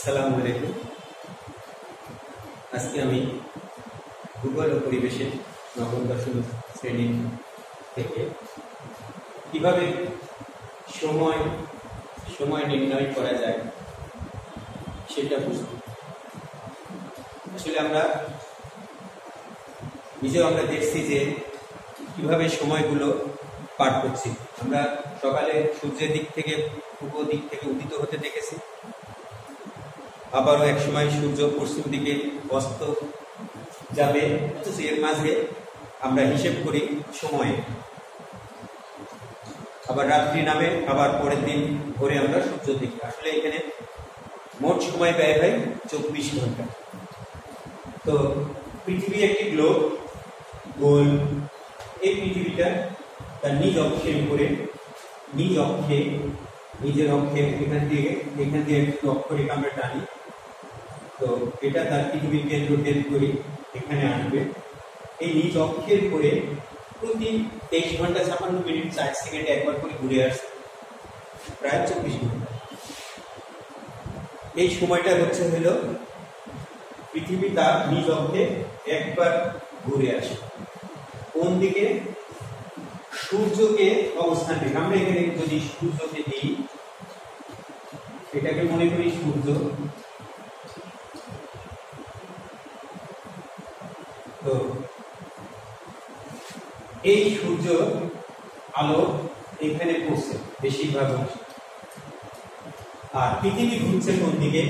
আসসালামু আলাইকুম। আজকে আমি ভূগোল ও পরিবেশের নবম দশম শ্রেণীর থেকে কিভাবে সময় সময় নির্ণয় করা যায় সেটা বুঝব। আসলে আমরা নিজেও দেখছি যে কিভাবে সময়গুলো পার করছি। আমরা সকালে সূর্যের দিক থেকে পূর্ব দিক থেকে উদিত হতে দেখেছি, আবারও এক সময় সূর্য পশ্চিম দিকে অস্ত যাবে, অথচ এর মাঝে আমরা হিসেব করি সময়ে। আবার রাত্রি নামে, আবার পরের দিন ভোরে আমরা সূর্য দেখি। আসলে এখানে মোট সময় ব্যয় হয় 24 ঘন্টা। তো পৃথিবী একটি গ্লোব, গোল। এই পৃথিবীটা তার নিজ অক্ষের উপরে, নিজের অক্ষে এখান দিয়ে একটু অক্ষরেখা আমরা টানি। তো এটা তার পৃথিবীর কেন্দ্র করি এখানে আসবে। এই নিজ অক্ষের উপরে প্রতি 23 ঘন্টা 56 মিনিট 4 সেকেন্ডে একবার করে ঘুরে আসে, প্রায় 24 ঘন্টা। এই সময়টা হলো পৃথিবী তার নিজ অক্ষে একবার ঘুরে আসে। কোন দিকে? সূর্যকে অবস্থান রেখে। আমরা এখানে যদি সূর্যকে দিই, এটাকে মনে করি সূর্য। তো এই সূর্য আলো এখানে পড়ছে বেশিরভাগ অংশে, আর পৃথিবী ঘুরছে কোন দিকে?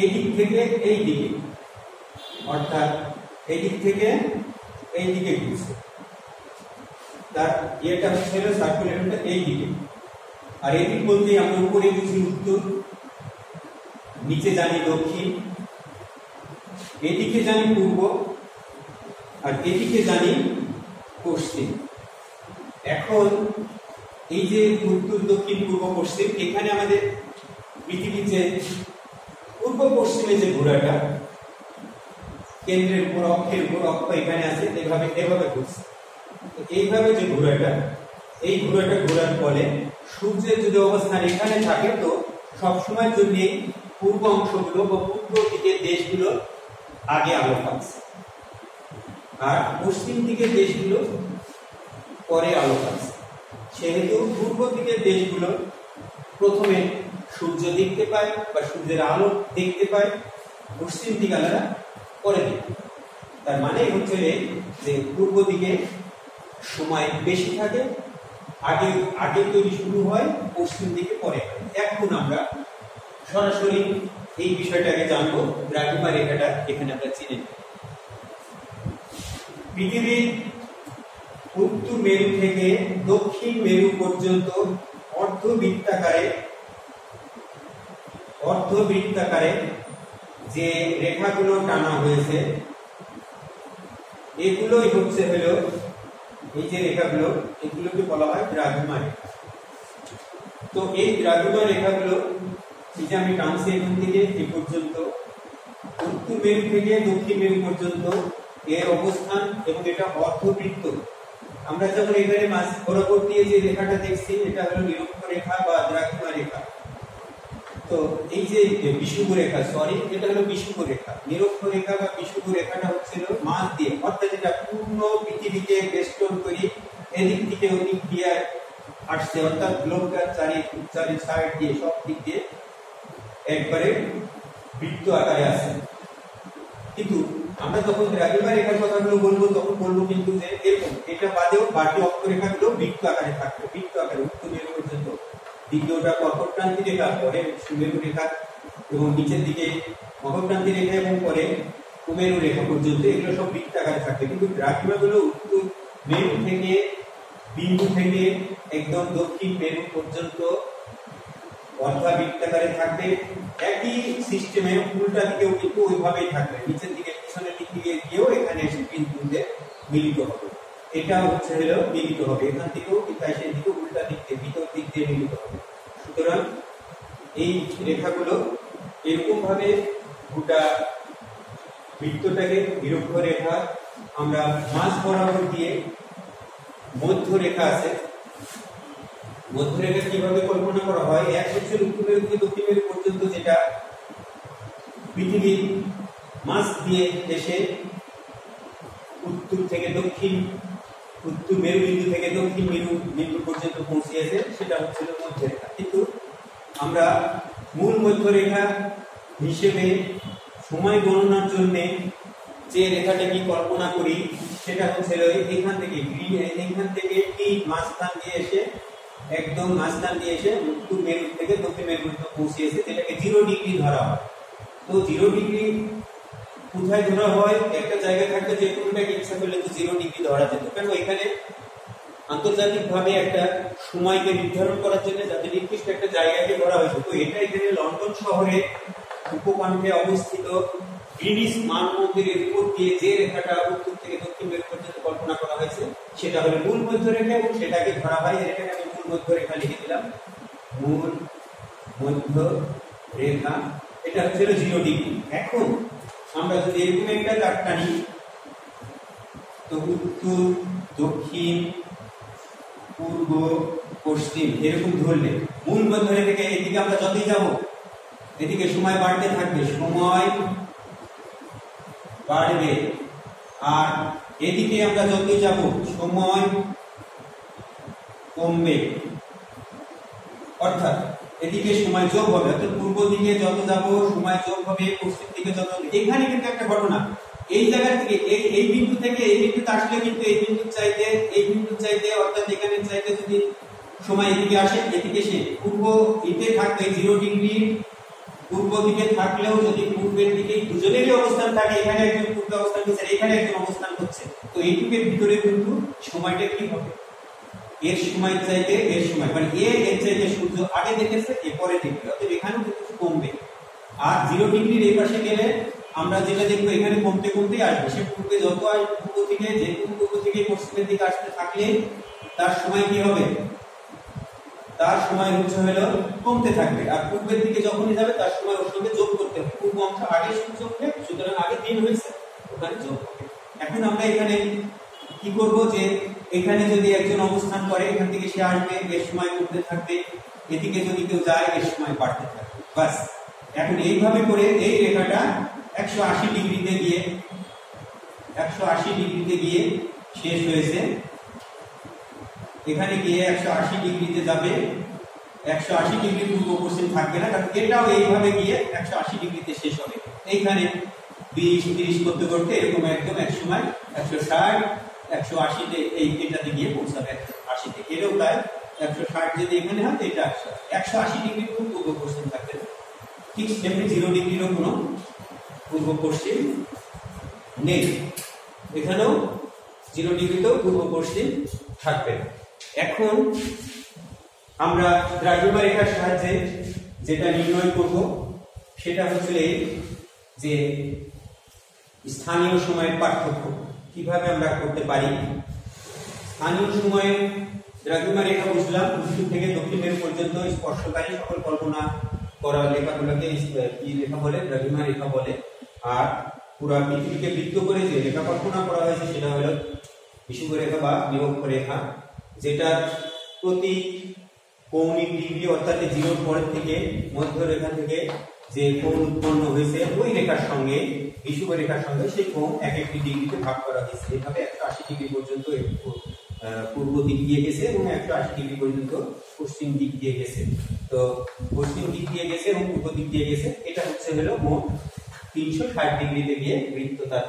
এই দিক থেকে এই দিকে, অর্থাৎ এই দিক থেকে এই দিকে ঘুরছে। তার এটা হলো সার্কুলেশনটা এই দিকে। আর এই দিক বলতে আমরা উপরে বুঝি উত্তর, নিচে জানি দক্ষিণ, এদিকে জানি পূর্ব, আর এদিকে জানি পশ্চিম। এখন এই যে উত্তর, দক্ষিণ, পূর্ব, পশ্চিম, এখানে আমাদের পৃথিবীর যে পূর্ব পশ্চিমে যে ঘোরাটা, কেন্দ্রের উপর অক্ষের উপর অক্ষ এখানে আছে, এভাবে ঘুরছে। তো এইভাবে যে ঘোরাটা, এই ঘোরাটা ঘোরার ফলে সূর্যের যদি অবস্থান এখানে থাকে, তো সবসময়ের জন্য পূর্ব অংশগুলো বা পূর্ব দিকের দেশগুলো আগে আলো পাচ্ছে, আর পশ্চিম দিকের দেশগুলো পরে আলো পাচ্ছে। সেহেতু পূর্ব দিকের দেশগুলো প্রথমে সূর্য দেখতে পায় বা সূর্যের আলো দেখতে পায়, পশ্চিম দিক আলাদা পরে দেখতে পায়। তার মানে হচ্ছে যে পূর্ব দিকে সময় বেশি থাকে, আগে তৈরি শুরু হয়, পশ্চিম দিকে পরে হয়। এখন আমরা সরাসরি এই বিষয়টাকে জানবো। দ্রাঘিমা রেখাটা এখানে আমরা চিনে নিই। পৃথিবীর উত্তর মেরু থেকে দক্ষিণ মেরু পর্যন্ত অর্ধবৃত্তাকারে যে রেখাগুলো টানা হয়েছে, এগুলোই হলো এই যে রেখাগুলো, এগুলোকে বলা হয় দ্রাঘিমা রেখা। তো এই দ্রাঘিমা রেখাগুলো এই যে আমি টানছি এখান থেকে এই পর্যন্ত, উত্তর মেরু থেকে দক্ষিণ মেরু পর্যন্ত এর অবস্থান, এবং এটা অর্ধবৃত্ত। আমরা যখন এখানে মাঝ বরাবর দিয়ে যে রেখাটা দেখছি, এটা হলো নিরক্ষ রেখা বা দ্রাঘিমা রেখা। তো এই যে বিষুব রেখা, এটা হলো বিষুব রেখা। নিরক্ষ রেখা বা বিষুব রেখাটা হচ্ছিল মাঝ দিয়ে, অর্থাৎ এটা পূর্ণ পৃথিবীকে বেষ্টন করে এদিক থেকে ওদিক দিয়ে আসছে, অর্থাৎ গ্লোবটার চারি সাইড দিয়ে, সব দিক দিয়ে একবারে বৃত্ত আকারে আছে। কিন্তু আমরা যখন দ্রাঘিমা রেখার কথাগুলো বলবো, তখন বলবো কিন্তু যে এরকম, এটা বাদেও বাকি অক্ষরেখাগুলো বৃত্ত আকারে থাকবে, বৃত্ত আকারে উত্তর মেরু পর্যন্ত। দ্বিতীয়টা মকরক্রান্তি রেখা, পরে সুমেরু রেখা, এবং নিচের দিকে মকরক্রান্তি রেখা, এবং পরে কুমেরু রেখা পর্যন্ত, এগুলো সব বৃত্ত আকারে থাকবে। কিন্তু দ্রাঘিমাগুলো উত্তর মেরু থেকে বিন্দু থেকে একদম দক্ষিণ মেরু পর্যন্ত অর্ধবৃত্তাকারে থাকবে। একই সিস্টেমে উল্টা দিকেও কিন্তু ওইভাবেই থাকবে, নিচের দিকে পিছনের দিক থেকে গিয়েও এখানে এসে বিন্দুতে মিলিত হবে। এটা হলো মিলিত হবে, এখান থেকেও কিন্তু সেই দিকে উল্টা দিক দিয়ে, ভিতর দিক দিয়ে মিলিত হবে। সুতরাং এই রেখাগুলো এরকম ভাবে গোটা বৃত্তটাকে নিরক্ষ রেখা, আমরা মাঝ বরাবর দিয়ে মধ্যরেখা আছে। মধ্যরেখা কিভাবে কল্পনা করা হয়? এক হচ্ছে উত্তর মেরু থেকে দক্ষিণ মেরু পর্যন্ত যেটা পৃথিবীর মাঝ দিয়ে এসে উত্তর থেকে দক্ষিণ, উত্তর মেরুবিন্দু থেকে দক্ষিণ মেরুবিন্দু পর্যন্ত পৌঁছিয়েছে, সেটা হচ্ছিল মধ্যরেখা। কিন্তু আমরা মূল মধ্যরেখা হিসেবে সময় গণনার জন্য যে রেখাটাকে কল্পনা করি সেটা হচ্ছিল এখান থেকে ঠিক মাঝখান দিয়ে এসে, একদম মাঝখান দিয়ে এসে উত্তর মেরু থেকে দক্ষিণ মেরু পর্যন্ত পৌঁছিয়েছে, যেটাকে 0 ডিগ্রি ধরা হয়। তো 0 ডিগ্রি কোথায় ধরা হয়? একটা জায়গায় থাকতে যে কোনোটাকে ইচ্ছা করলে তো 0 ডিগ্রি ধরা যেত, কারণ এখানে আন্তর্জাতিকভাবে একটা সময়কে নির্ধারণ করার জন্য যাদের নির্দিষ্ট একটা জায়গাকে ধরা হয়েছে। তো এটা এখানে লন্ডন শহরে উপকণ্ঠে অবস্থিত গ্রিনিচ মান মন্দিরের উপর দিয়ে যে রেখাটা উত্তর থেকে দক্ষিণ মেরু পর্যন্ত কল্পনা করা হয়েছে সেটা হলো মূল মধ্যরেখা, এবং সেটাকে ধরা হয়, এখানে আমি মূল মধ্যরেখা লিখে দিলাম, মূল মধ্যরেখা। এটা হচ্ছে 0 ডিগ্রি। এখন আমরা যদি এরকম একটা দাগ টানি, তো উত্তর, দক্ষিণ, পূর্ব, পশ্চিম এরকম ধরলে মূল মধ্যরেখা থেকে এদিকে আমরা যতই যাব এদিকে সময় বাড়তে থাকবে, সময় বাড়বে, আর এদিকে আমরা যতই যাব সময় কমবে, অর্থাৎ এদিকে সময় যোগ হবে, অর্থাৎ পূর্ব দিকে যত যাব সময় যোগ হবে, পশ্চিম দিকে যত। এখানে কিন্তু একটা ঘটনা, এই জায়গা থেকে এই বিন্দু থেকে এই বিন্দুতে আসলে কিন্তু এই বিন্দুর চাইতে অর্থাৎ এখানে চাইতে যদি সময় এদিকে আসে, এদিকে সে পূর্ব দিকে থাকবে 0 ডিগ্রি পূর্ব দিকে থাকলেও যদি পূর্বের দিকে দুজনেরই অবস্থান থাকে, এখানে একজন পূর্বে অবস্থান করছে, এখানে একজন অবস্থান করছে, তো এইটুকের ভিতরে কিন্তু সময়টা কি হবে? এর সময় চাইতে এর সময়, মানে এর চাইতে সূর্য আগে দেখেছে, এ পরে দেখবে, অর্থাৎ এখানেও কিন্তু কমবে। আর 0 ডিগ্রির এই পাশে গেলে আমরা যেটা দেখবো এখানে কমতে কমতেই আসবে, সে পূর্বে যত আসবে পূর্ব থেকে, যে কোনো পূর্ব থেকে পশ্চিমের দিকে আসতে থাকলে তার সময় কি হবে? তার সময় হলো কমতে থাকবে, আর পূর্বের দিকে যখনই যাবে তার সময় ওর সঙ্গে যোগ করতে হবে। পূর্ব অংশ আগে সূর্য হবে, সুতরাং আগে দিন হয়েছে, ওখানে যোগ হবে। এখন আমরা এখানে কি করব, যে এখানে যদি একজন অবস্থান করে এখান থেকে সে আসবে, এর সময় কমতে থাকবে, এদিকে যদি কেউ যায় এর সময় বাড়তে থাকবে, বাস। এখন এইভাবে করে এই রেখাটা 180 ডিগ্রিতে গিয়ে শেষ হয়েছে। এখানে গিয়ে 180 ডিগ্রিতে যাবে, 180 ডিগ্রি পূর্ব পশ্চিম থাকবে না, কারণ এটাও এইভাবে গিয়ে 180 ডিগ্রিতে শেষ হবে। এইখানে 20-30 করতে করতে এরকম একদম এক সময় 160, 180-তে এটাতে গিয়ে পৌঁছাবে, 180-তে এরও তাই 160 যদি এখানে হয় এটা 180 ডিগ্রি পূর্ব পশ্চিম থাকবে। ঠিক সেমনি 0 ডিগ্রিরও কোনো পূর্ব পশ্চিম নেই, এখানেও 0 ডিগ্রিতেও পূর্ব পশ্চিম থাকবে। এখন আমরা দ্রাঘিমা রেখার সাহায্যে যেটা নির্ণয় করব সেটা হচ্ছে এই যে স্থানীয় সময়ের পার্থক্য কিভাবে আমরা করতে পারি। স্থানীয় সময়ে দ্রাঘিমা রেখা বুঝলাম, উত্তর থেকে দক্ষিণ মেরু পর্যন্ত স্পর্শকারী সকল কল্পনা করা রেখাগুলোকে কি রেখা বলে? দ্রাঘিমা রেখা বলে। আর পুরো পৃথিবীকে বৃত্ত করে যে রেখা কল্পনা করা হয়েছে সেটা হলো বিষুব রেখা বা নিরক্ষ রেখা, যেটা প্রতি কৌণিক ডিগ্রি অর্থাৎ 0 পরের থেকে মধ্যরেখা থেকে যে কোণ উৎপন্ন হয়েছে ওই রেখার সঙ্গে বিষুব রেখার সঙ্গে সেই কোণ এক একটি ডিগ্রিতে ভাগ করা হয়েছে। এভাবে 180 ডিগ্রি পর্যন্ত পূর্ব দিক দিয়ে গেছে এবং 180 ডিগ্রি পর্যন্ত পশ্চিম দিক দিয়ে গেছে। তো পশ্চিম দিক দিয়ে গেছে এবং পূর্ব দিক দিয়ে গেছে, এটা হচ্ছে হলো মোট 360 ডিগ্রিতে গিয়ে বৃত্ত তার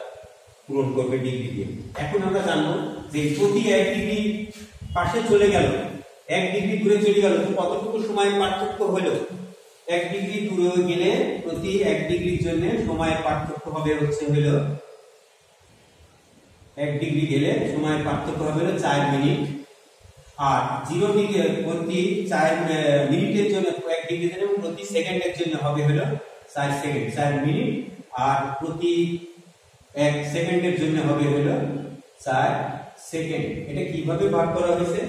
পূরণ করবে ডিগ্রি দিয়ে। এখন আমরা জানবো যে প্রতি 1 ডিগ্রি পাশে চলে গেল, 1 ডিগ্রি দূরে চলে গেল, তো কতটুকু সময় পার্থক্য হলো? 1 ডিগ্রি দূরে গেলে প্রতি 1 ডিগ্রির জন্য সময়ের পার্থক্য হবে হচ্ছে হলো 1 ডিগ্রি গেলে সময়ের পার্থক্য হবে হলো 4 মিনিট। আর 0 ডিগ্রি প্রতি 4 মিনিটের জন্য 1 ডিগ্রি জন্য প্রতি সেকেন্ডের জন্য হবে হলো 4 সেকেন্ড, 4 মিনিট। আর প্রতি 1 সেকেন্ডের জন্য হবে হলো 4 সেকেন্ড। এটা কিভাবে ভাগ করা হয়েছে?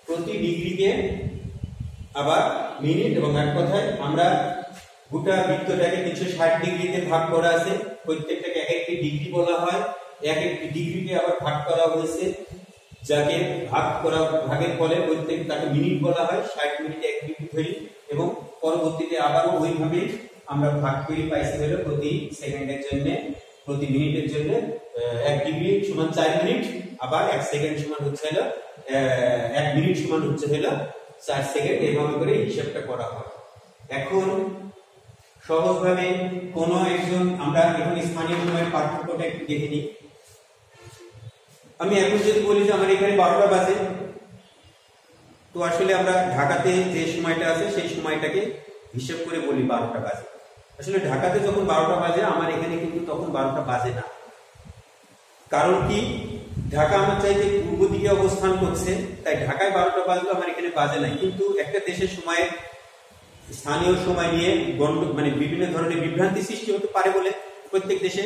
প্রতি ডিগ্রিকে আবার মিনিট, এবং এক কথায় আমরা গোটা বৃত্তটাকে 360 ডিগ্রিতে ভাগ করা আছে, প্রত্যেকটাকে এক একটি ডিগ্রি বলা হয়। এক একটি ডিগ্রিকে আবার ভাগ করা হয়েছে, যাকে ভাগের ফলে প্রত্যেক তাকে মিনিট বলা হয়। 60 মিনিটে 1 ডিগ্রি ধরি, এবং পরবর্তীতে আবারও ওইভাবে আমরা ভাগ করি পাইছি হলো প্রতি সেকেন্ডের জন্য, প্রতি মিনিটের জন্য 1 ডিগ্রি সমান 4 মিনিট, আবার 1 সেকেন্ড সমান হচ্ছে হলো 1 মিনিট সমান হচ্ছে হলো 4 সেকেন্ড, এইভাবে করে হিসাবটা করা হয়। এখন সহজভাবে কোনো একজন, আমরা এখন স্থানীয় সময়ের পার্থক্যটা একটু দেখে নিই। আমি এখন যদি বলি যে আমার এখানে 12টা বাজে, তো আসলে আমরা ঢাকাতে যে সময়টা আছে সেই সময়টাকে হিসাব করে বলি 12টা বাজে। আসলে ঢাকাতে যখন 12টা বাজে আমার এখানে কিন্তু তখন 12টা বাজে না। কারণ কি, ঢাকা আমার চাইতে পূর্ব দিকে অবস্থান করছে, তাই ঢাকায় 12টা বাজলে আমার এখানে বাজে নাই। কিন্তু একটা দেশের সময়ে স্থানীয় সময় নিয়ে মানে বিভিন্ন ধরনের বিভ্রান্তি সৃষ্টি হতে পারে বলে প্রত্যেক দেশে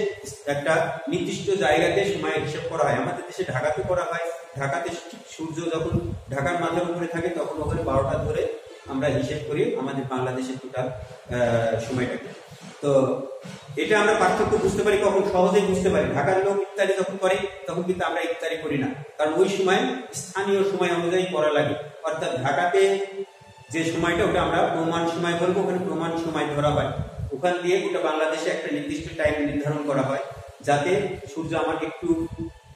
একটা নির্দিষ্ট জায়গাতে সময়ের হিসাব করা হয়। আমাদের দেশে ঢাকাতে করা হয়, ঢাকাতে সূর্য যখন ঢাকার মাথার উপরে থাকে তখন ওখানে 12টা ধরে আমরা হিসাব করি আমাদের বাংলাদেশের টোটাল সময়টাকে। তো এটা আমরা পার্থক্য বুঝতে পারি কখন, সহজেই বুঝতে পারি। ঢাকার লোক ইফতারি যখন করে তখন কিন্তু আমরা ইফতারি করি না, কারণ ওই সময় স্থানীয় সময় অনুযায়ী করা লাগে। অর্থাৎ ঢাকাতে যে সময়টা ওটা আমরা প্রমাণ সময় বলবো, ওখানে প্রমাণ সময় ধরা হয়। ওখান দিয়ে ওটা বাংলাদেশে একটা নির্দিষ্ট টাইম নির্ধারণ করা হয়, যাতে সূর্য আমাকে একটু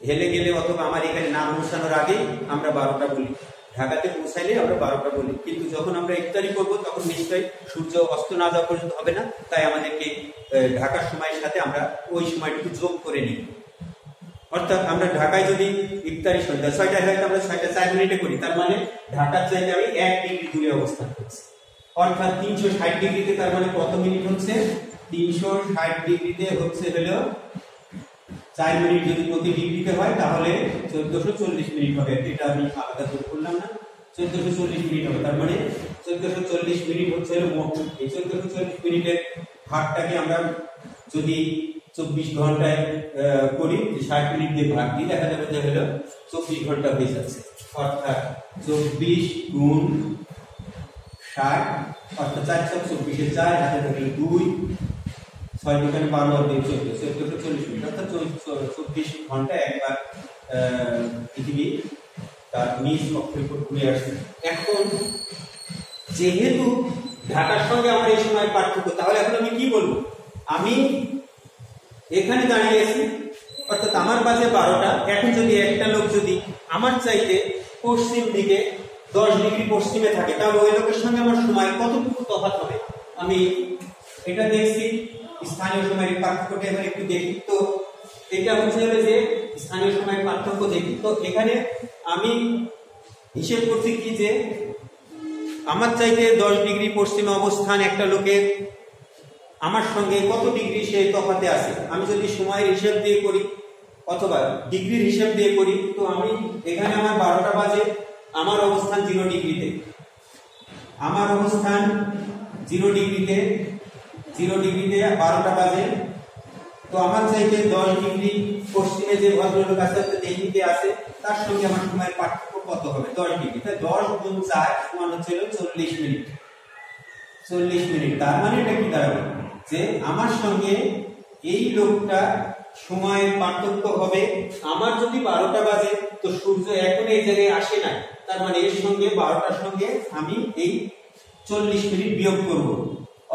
হেলে গেলে অথবা আমার এখানে না পৌঁছানোর আগে আমরা 12টা বলি, ঢাকাতে পৌঁছাইলে আমরা 12টা বলি। কিন্তু যখন আমরা ইফতারি করবো তখন নিশ্চয়ই সূর্য অস্ত না যাওয়া পর্যন্ত হবে না, তাই আমাদেরকে ঢাকার সময়ের সাথে আমরা ওই সময়টুকু যোগ করে নিই। অর্থাৎ আমরা ঢাকায় যদি ইফতারি সন্ধ্যা 6টায় হয়, আমরা 6টা 4 মিনিটে করি, তার মানে ঢাকার চাইতে আমি 1 ডিগ্রি দূরে অবস্থান করছি। অর্থাৎ 360 ডিগ্রিতে তার মানে কত মিনিট হচ্ছে, 360 ডিগ্রিতে হচ্ছে হলো 4 মিনিট। যদি প্রতি ডিগ্রিতে হয় তাহলে 1440 মিনিট হবে। এটা আমি আলাদা যোগ করলাম না, 1440 মিনিট হবে। তার মানে 1440 মিনিট হচ্ছে হলো মোট। এই 1440 মিনিটের ভাগটাকে আমরা যদি 24 ঘন্টায় করি, 60 মিনিট দিয়ে ভাগ দিই, দেখা যাবে যে হলো 24 ঘন্টা হয়ে যাচ্ছে। অর্থাৎ 24 গুণ 60, অর্থাৎ 424 এর 4 হাতে থাকলে 2, 6 দোকানে 12 আর 2 14, 1440 মিনিট। অর্থাৎ 24 ঘন্টা একবার পৃথিবী তার নিজ অক্ষের উপর ঘুরে আসছে। এখন যেহেতু ঢাকার সঙ্গে আমার এই সময় পার্থক্য, তাহলে এখন আমি কি বলবো, আমি এখানে দাঁড়িয়ে আছি, অর্থাৎ আমার বাজে 12টা। এখন যদি একটা লোক যদি আমার চাইতে পশ্চিম দিকে 10 ডিগ্রি পশ্চিমে থাকে, তাহলে ওই লোকের সঙ্গে আমার সময় কতটুকু তফাৎ হবে। আমি এটা দেখছি স্থানীয় সময়ের পার্থক্যটা এবার একটু দেখি। তো এটা হচ্ছে যে স্থানীয় সময়ের পার্থক্য দেখি। তো এখানে আমি হিসেব করছি কি, যে আমার চাইতে 10 ডিগ্রি পশ্চিমে অবস্থান একটা লোকের আমার সঙ্গে কত ডিগ্রি সে তফাতে আছে। আমি যদি সময়ের হিসাব দিয়ে করি অথবা ডিগ্রির হিসাব দিয়ে করি, তো আমি এখানে আমার 12টা বাজে, আমার অবস্থান 0 ডিগ্রিতে, আমার অবস্থান 0 ডিগ্রিতে, 0 ডিগ্রিতে 12টা বাজে। তো আমার চাইতে 10 ডিগ্রি পশ্চিমে যে ভদ্রলোক আছে এই দিকে আছে, তার সঙ্গে আমার সময়ের পার্থক্য কত হবে, 10 ডিগ্রি। তাই 10 গুণ 4 সমান হচ্ছে 40 মিনিট। 40 মিনিট, তার মানে এটা কি দাঁড়াবে, যে আমার সঙ্গে এই লোকটা সময়ের পার্থক্য হবে। আমার যদি 12টা বাজে, তো সূর্য এখন এই জায়গায় আসে না, তার মানে এর সঙ্গে 12টার সঙ্গে আমি এই 40 মিনিট বিয়োগ করব।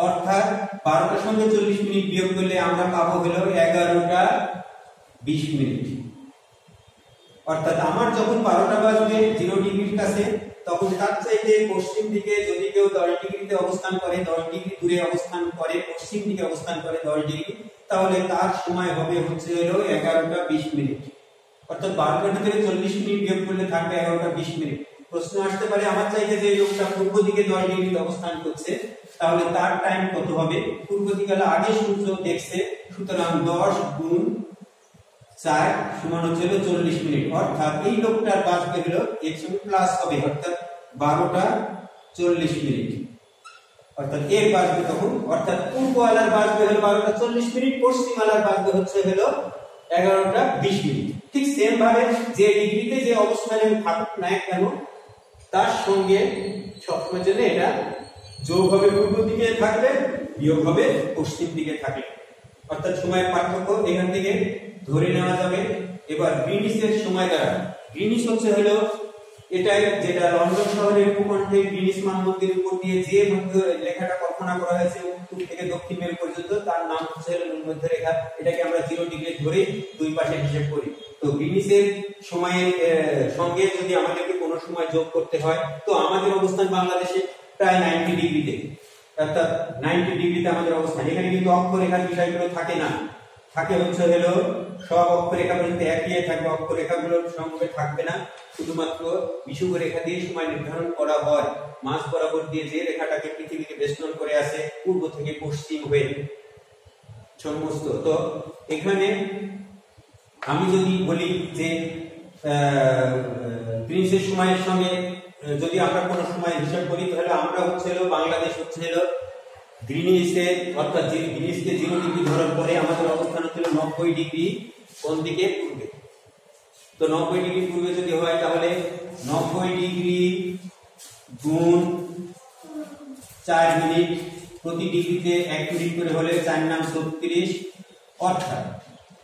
অর্থাৎ 12টার সঙ্গে 40 মিনিট বিয়োগ করলে আমরা পাবো হলো 11টা 20 মিনিট। অর্থাৎ আমার যখন 12টা বাজবে 0 ডিগ্রির কাছে, তখন তার চাইতে পশ্চিম দিকে যদি কেউ 10 ডিগ্রিতে অবস্থান করে, 10 ডিগ্রি দূরে অবস্থান করে, পশ্চিম দিকে অবস্থান করে 10 ডিগ্রি, তাহলে তার সময় হবে হচ্ছে হলো 11টা 20 মিনিট। অর্থাৎ 12টার ভিতরে 40 মিনিট বিয়োগ করলে থাকবে 11টা 20 মিনিট। প্রশ্ন আসতে পারে, আমার চাইতে যে লোকটা পূর্ব দিকে 10 ডিগ্রিতে অবস্থান করছে, তাহলে তার টাইম কত হবে। পূর্ব দিকে আগে সূর্য দেখছে, সুতরাং 10 গুণ 4 সমান হচ্ছে 40 মিনিট। অর্থাৎ এই লোকটার বাজবে হলো এর সঙ্গে প্লাস হবে, অর্থাৎ 12টা 40 মিনিট। অর্থাৎ এর বাজবে তখন, অর্থাৎ পূর্ব আলার বাজবে হলো 12টা 40 মিনিট, পশ্চিম আলার বাজবে হচ্ছে হলো 11টা 20 মিনিট। ঠিক সেম ভাবে যে ডিগ্রিতে যে অবস্থানে থাকুক না কেন, তার সঙ্গে সবসময় জন্য এটা যোগ হবে পূর্ব দিকে থাকবে, বিয়োগ হবে পশ্চিম দিকে থাকবে। অর্থাৎ সময়ের পার্থক্য এখান থেকে ধরে নেওয়া যাবে। এবার গ্রিনিচের সময় দ্বারা, গ্রিনিচ হচ্ছে হলো এটাই যেটা লন্ডন শহরের ভূখণ্ডে গ্রিনিচ মানমন্দিরের উপর দিয়ে যে লেখাটা কল্পনা করা হয়েছে উত্তর থেকে দক্ষিণ মেরু পর্যন্ত তার নাম হচ্ছে মধ্যরেখা। এটাকে আমরা 0 ডিগ্রি ধরে দুই পাশে হিসাব করি। তো গ্রিনিচের সময়ের সঙ্গে যদি আমাদেরকে কোনো সময় যোগ করতে হয়, তো আমাদের অবস্থান বাংলাদেশে প্রায় 90 ডিগ্রিতে, অর্থাৎ 90 ডিগ্রিতে আমাদের অবস্থান। এখানে কিন্তু অক্ষরেখার বিষয়গুলো থাকে না, থাকে হচ্ছে হলো সব অক্ষরেখা পর্যন্ত একই থাকবে, অক্ষরেখাগুলোর সঙ্গে থাকবে না, শুধুমাত্র বিষুব রেখা দিয়ে সময় নির্ধারণ করা হয়। মাঝ বরাবর দিয়ে যে রেখাটাকে পৃথিবীকে বেষ্টন করে আছে পূর্ব থেকে পশ্চিম হয়ে সমস্ত। তো এখানে আমি যদি বলি যে গ্রিনিচের সময়ের সঙ্গে যদি আমরা কোনো সময় হিসাব করি, তাহলে আমরা হচ্ছে হলো বাংলাদেশ হচ্ছে হলো গ্রিনিচে, অর্থাৎ গ্রিনিচকে 0 ডিগ্রি ধরার পরে আমাদের অবস্থান হচ্ছিল 90 ডিগ্রি কোন দিকে? পূর্বে। তো 90 ডিগ্রি পূর্বে যদি হয় তাহলে 90 ডিগ্রি গুণ 4 মিনিট, প্রতি ডিগ্রিতে 1 মিনিট করে হলে 4 নাম 36, অর্থাৎ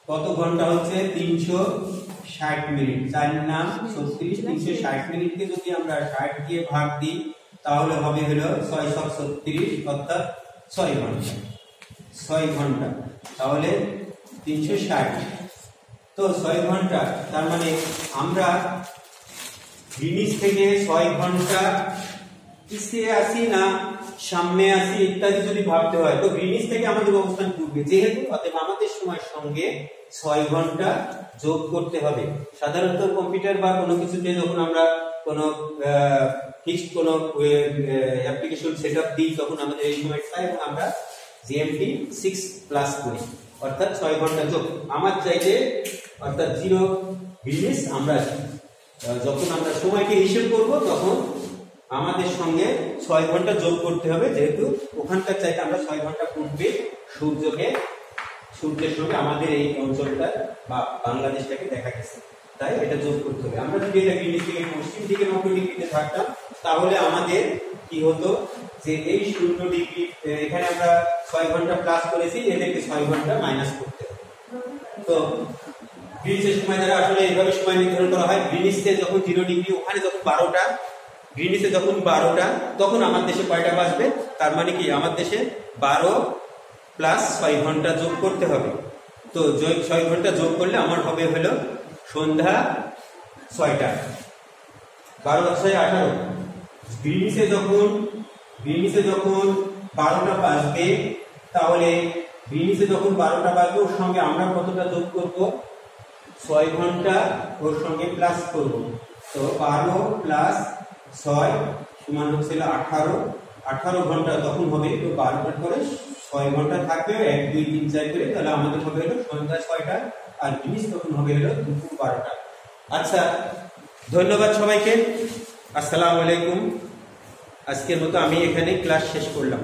কত ঘন্টা হচ্ছে? 360 মিনিট। 4 নাম 36, 360 মিনিটকে যদি আমরা 60 দিয়ে ভাগ দিই তাহলে হবে হলো 6 × 36, অর্থাৎ 6 ঘন্টা। 6 ঘন্টা তাহলে 360, তো 6 ঘন্টা। তার মানে আমরা গ্রিনিচ থেকে 6 ঘন্টা পিছিয়ে আসি না সামনে আসি ইত্যাদি যদি ভাবতে হয়, তো গ্রিনিচ থেকে আমাদের অবস্থান পূর্বে যেহেতু, অতএব আমাদের সময়ের সঙ্গে 6 ঘন্টা যোগ করতে হবে। সাধারণত কম্পিউটার বা কোনো কিছুতে যখন আমরা কোনো ফিক্সড কোনো অ্যাপ্লিকেশন সেটআপ দিই তখন আমাদের এই সময়টা আমরা GMT 6+ করি, অর্থাৎ 6 ঘন্টা যোগ। আমার চাইতে অর্থাৎ 0 গ্রিনিচ আমরা যখন আমরা সময়কে হিসাব করব তখন আমাদের সঙ্গে 6 ঘন্টা যোগ করতে হবে, যেহেতু ওখানকার চাইতে আমরা 6 ঘন্টা পূর্বে সূর্যের সঙ্গে আমাদের এই অঞ্চলটা বা বাংলাদেশটাকে দেখা গেছে, তাই এটা যোগ করতে হবে। আমরা যদি এটা গ্রিনিচ থেকে পশ্চিম দিকে 90 ডিগ্রিতে থাকতাম তাহলে আমাদের কি হতো যে এই 0 ডিগ্রি এখানে আমরা 6 ঘন্টা প্লাস করেছি, এদেরকে 6 ঘন্টা মাইনাস করতে হবে। তো গ্রিনিচের সময় দ্বারা আসলে এইভাবে সময় নির্ধারণ করা হয়। গ্রিনিচে যখন 0 ডিগ্রি, ওখানে যখন 12টা, গ্রিনিচে যখন 12টা, তখন আমার দেশে কয়টা বাজবে? তার মানে কি আমার দেশে 12 + 6 ঘন্টা যোগ করতে হবে। তো 6 ঘন্টা যোগ করলে আমার হবে হলো সন্ধ্যা 6টা, 12 + 6 18। গ্রিনিচে যখন 12টা বাজবে, তাহলে গ্রিনিচে যখন 12টা বাজবে ওর সঙ্গে আমরা কতটা যোগ করব? 6 ঘন্টা ওর সঙ্গে প্লাস করব। তো 12 + 6 সমান হচ্ছে 18, 18 ঘন্টা তখন হবে। তো 12টার পরে 6 ঘন্টা থাকবে 1 2 3 4 করে, তাহলে আমাদের হবে হলো সন্ধ্যা 6টা, আর গ্রিনিচ তখন হবে হলো দুপুর 12টা। আচ্ছা, ধন্যবাদ সবাইকে। আসসালামু আলাইকুম। আজকের মতো আমি এখানে ক্লাস শেষ করলাম।